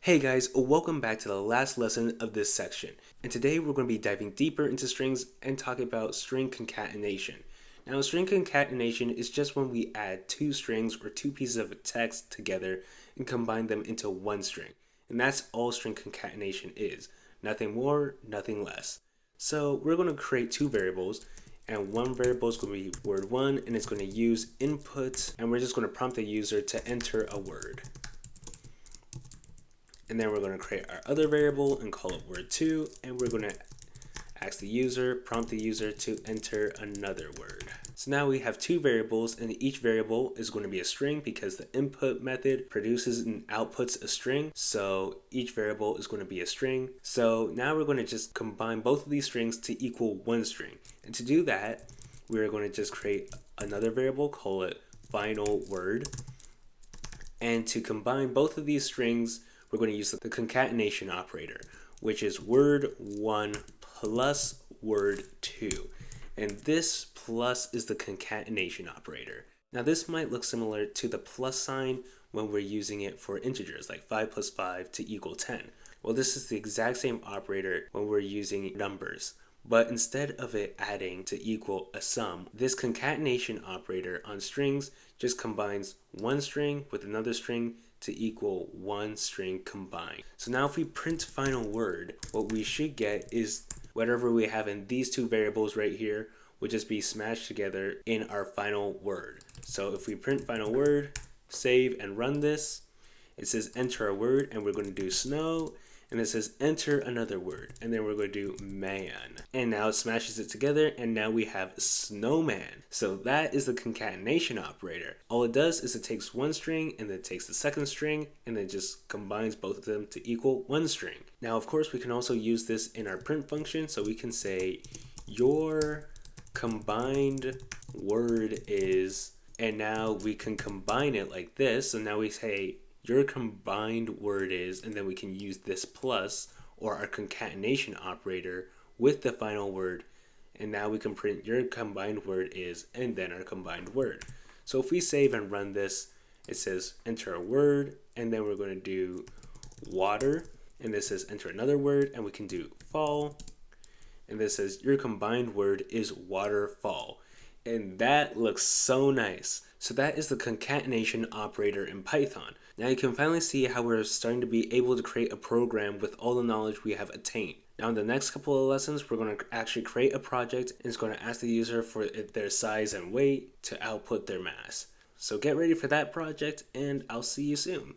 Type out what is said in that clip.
Hey guys, welcome back to the last lesson of this section. And today we're going to be diving deeper into strings and talking about string concatenation. Now, string concatenation is just when we add two strings or two pieces of text together and combine them into one string. And that's all string concatenation is. Nothing more, nothing less. So we're going to create two variables, and one variable is going to be word1 and it's going to use input, and we're just going to prompt the user to enter a word. And then we're going to create our other variable and call it word2, and we're going to prompt the user to enter another word. So now we have two variables, and each variable is going to be a string because the input method produces and outputs a string. So each variable is going to be a string. So now we're going to just combine both of these strings to equal one string. And to do that, we're going to just create another variable, call it final word. And to combine both of these strings, we're going to use the concatenation operator, which is word1 plus word2. And this plus is the concatenation operator. Now this might look similar to the plus sign when we're using it for integers, like 5 plus 5 to equal 10. Well, this is the exact same operator when we're using numbers. But instead of it adding to equal a sum, this concatenation operator on strings just combines one string with another string to equal one string combined. So now if we print final word, what we should get is whatever we have in these two variables right here would just be smashed together in our final word. So if we print final word, save and run this, it says enter a word, and we're going to do snow, and it says enter another word, and then we're going to do man, and now it smashes it together, and now we have snowman. So that is the concatenation operator. All it does is it takes one string and then it takes the second string and then just combines both of them to equal one string. Now of course we can also use this in our print function, so we can say your combined word is, and now we can combine it like this. So now we say your combined word is, and then we can use this plus or our concatenation operator with the final word, and now we can print your combined word is and then our combined word. So if we save and run this, it says enter a word, and then we're going to do water, and this says enter another word, and we can do fall, and this says your combined word is waterfall. And that looks so nice. So that is the concatenation operator in Python. Now you can finally see how we're starting to be able to create a program with all the knowledge we have attained. Now in the next couple of lessons, we're going to actually create a project, and it's going to ask the user for their size and weight to output their mass. So get ready for that project, and I'll see you soon.